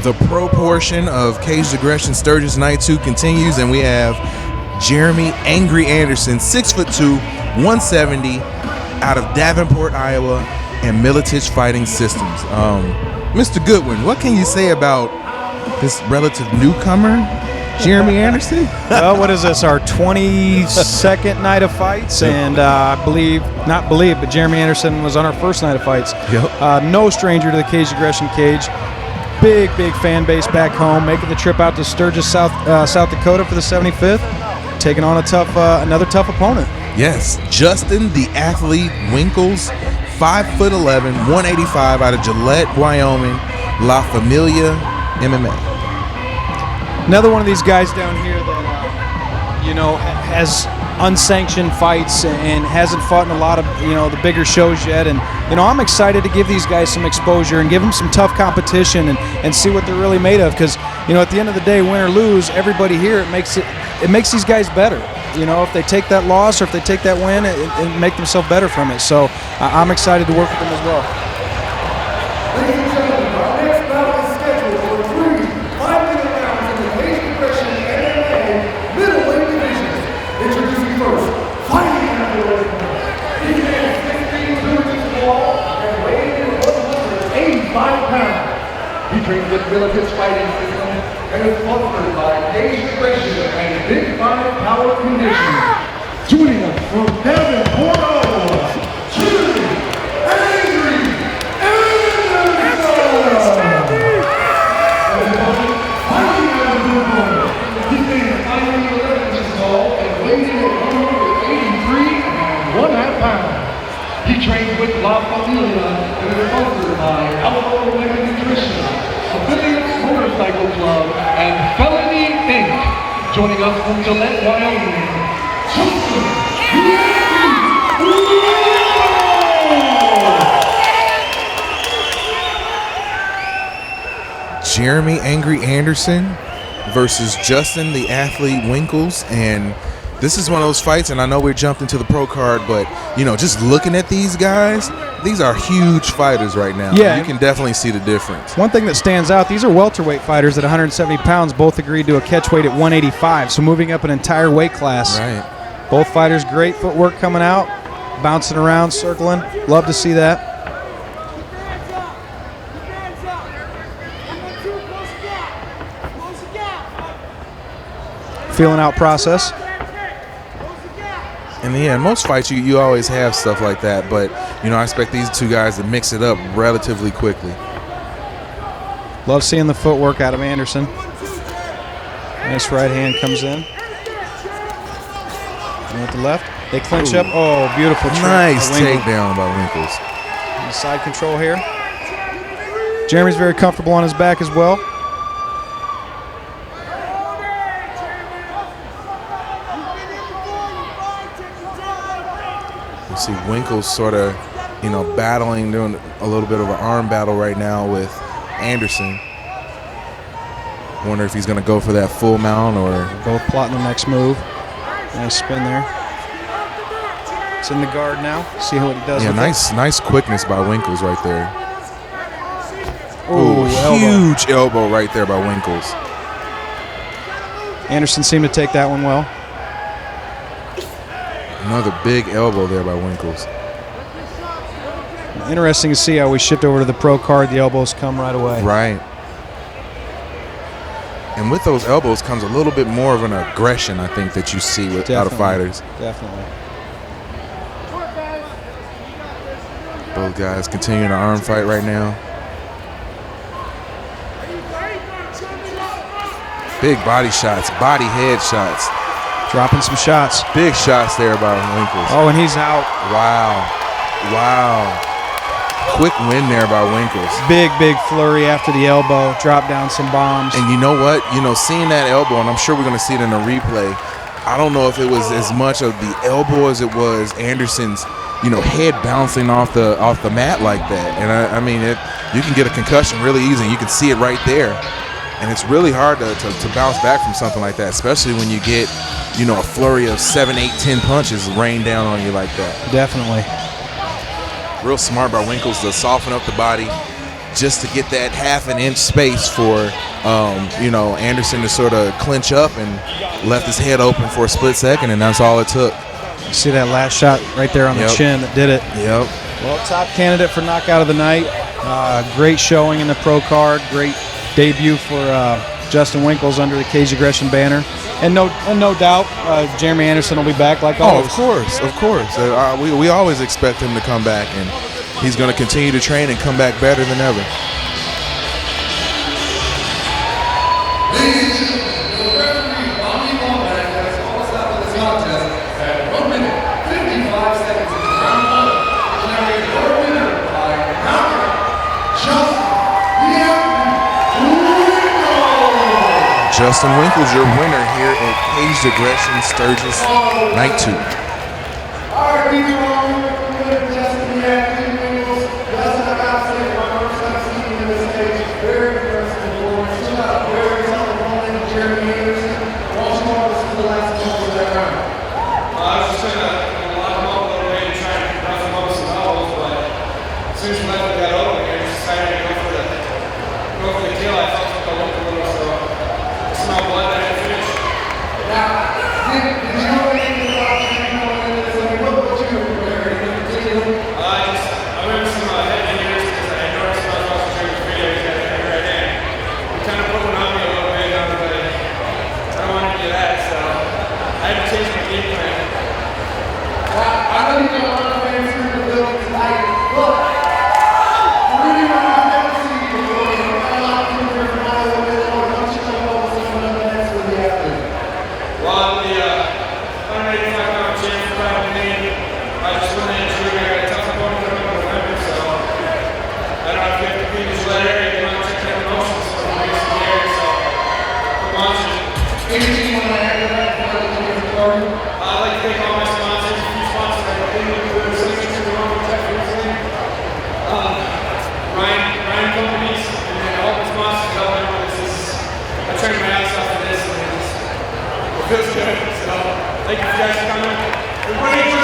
The pro portion of Caged Aggression Sturgis Night 2 continues, and we have Jeremy Angry Anderson, 6'2", 170, out of Davenport, Iowa, and Militich Fighting Systems. Mr. Goodwin, what can you say about this relative newcomer, Jeremy Anderson? Well, what is this, our 22nd night of fights? And but Jeremy Anderson was on our first night of fights. Yep. No stranger to the Caged Aggression cage. Big fan base back home, making the trip out to Sturgis, South Dakota for the 75th, taking on another tough opponent. Yes, Justin the Athlete Winkels, 5'11", 185, out of Gillette, Wyoming, La Familia MMA. Another one of these guys down here that has unsanctioned fights and hasn't fought in a lot of the bigger shows yet, and I'm excited to give these guys some exposure and give them some tough competition and see what they're really made of, because at the end of the day, win or lose, everybody here, it makes these guys better. If they take that loss or if they take that win and make themselves better from it. So I'm excited to work with them as well. Ladies and gentlemen, our next battle is scheduled for 3 5-minute rounds in the Caged Aggression MMA Middleweight division. Introducing first, fighting out of the way. He stands 16 inches tall and weighing in at 185 pounds. He trains with Militich Fighting Systems and is sponsored by Caged Aggression and Big 5 Power Conditioning. Joining us from Davenport, Iowa, Jeremy Angry Anderson. Fighting out of the corner. He stands 5'11" inches tall and weighs in at 183 1/2 pounds. He trains with La Familia and is sponsored by Alpha Women Nutrition, Affiliates Motorcycle Club, and Felony Inc. Joining us from Gillette, Wyoming, Justin Jeremy Angry Anderson versus Justin the Athlete Winkels, and this is one of those fights, and I know we jumped into the pro card, but just looking at these guys, these are huge fighters right now. Yeah, you can definitely see the difference. One thing that stands out, these are welterweight fighters at 170 pounds, both agreed to a catch weight at 185, so moving up an entire weight class. Right. Both fighters, great footwork coming out, bouncing around, circling. Love to see that. Feeling out process. And yeah, in most fights you always have stuff like that, but I expect these two guys to mix it up relatively quickly. Love seeing the footwork out of Anderson. Nice right hand comes in. And with the left, they clinch up. Oh, beautiful trick. Nice takedown by Winkels. And side control here. Jeremy's very comfortable on his back as well. See Winkels sort of, battling, doing a little bit of an arm battle right now with Anderson. Wonder if he's going to go for that full mount or... Both plotting the next move. Nice spin there. It's in the guard now. See what he does. Yeah, with nice quickness by Winkels right there. Ooh, huge elbow right there by Winkels. Anderson seemed to take that one well. Another big elbow there by Winkels. Interesting to see how we shift over to the pro card. The elbows come right away. Right. And with those elbows comes a little bit more of an aggression, I think, that you see out of fighters. Definitely. Both guys continuing the arm fight right now. Big body shots, body head shots. Dropping some shots. Big shots there by Winkels. Oh, and he's out. Wow. Quick win there by Winkels. Big flurry after the elbow. Drop down some bombs. And you know what? Seeing that elbow, and I'm sure we're going to see it in a replay, I don't know if it was as much of the elbow as it was Anderson's, head bouncing off the mat like that. And I mean, you can get a concussion really easy. You can see it right there. And it's really hard to bounce back from something like that, especially when you get, a flurry of 7, 8, 10 punches rain down on you like that. Definitely. Real smart by Winkels to soften up the body, just to get that half an inch space for, Anderson to sort of clinch up, and left his head open for a split second, and that's all it took. You see that last shot right there on the chin that did it. Yep. Well, top candidate for knockout of the night. Great showing in the pro card. Great debut for Justin Winkels under the Cage Aggression banner. And no doubt, Jeremy Anderson will be back like always. Of course. We always expect him to come back, and he's going to continue to train and come back better than ever. Justin Winkels, your winner here at Caged Aggression Sturgis Night 2. All right, Beaver, Justin Winkels. Justin, I gotta say, my first time seeing him in this stage, very impressive performance. Stood out very tough opponent, Jeremy Anderson. Why don't you walk us through the last moments of that round? I was just going to lock him up a little bit and try and rough him up with some elbows, but as soon as we left that over, I just decided to go for the kill. I felt like I looked a little, so I smelled blood and I finished. Now, did you know anything about the game going into this? I mean, what you prepared in particular? I remember some head injuries because I noticed when I was watching Jeremy's video, he's got a head right hand. He kind of put one on me a little bit, but I don't want to do that, so I had to change my game plan. I know you got a lot of fans here in the building tonight. Look, really what I've never seen before. You know, got a lot of people here from Iowa, Illinois. Why don't you tell me what was coming up next for the afternoon? Well, the 185-pound champ for private opinion, I just went in and I got a tough opponent coming up in November, so I don't have to get the previous letter. You want to check out the motions, so I'm going to some area, so I'm watching. Anything you want to add to that before we get started? I'd like to thank all my sponsors, a few sponsors that have been with the signature to one tech recently. Ryan Companies, and then all the sponsors help me with this. I trained my ass off for this, and it feels good. So thank you guys for coming. Everybody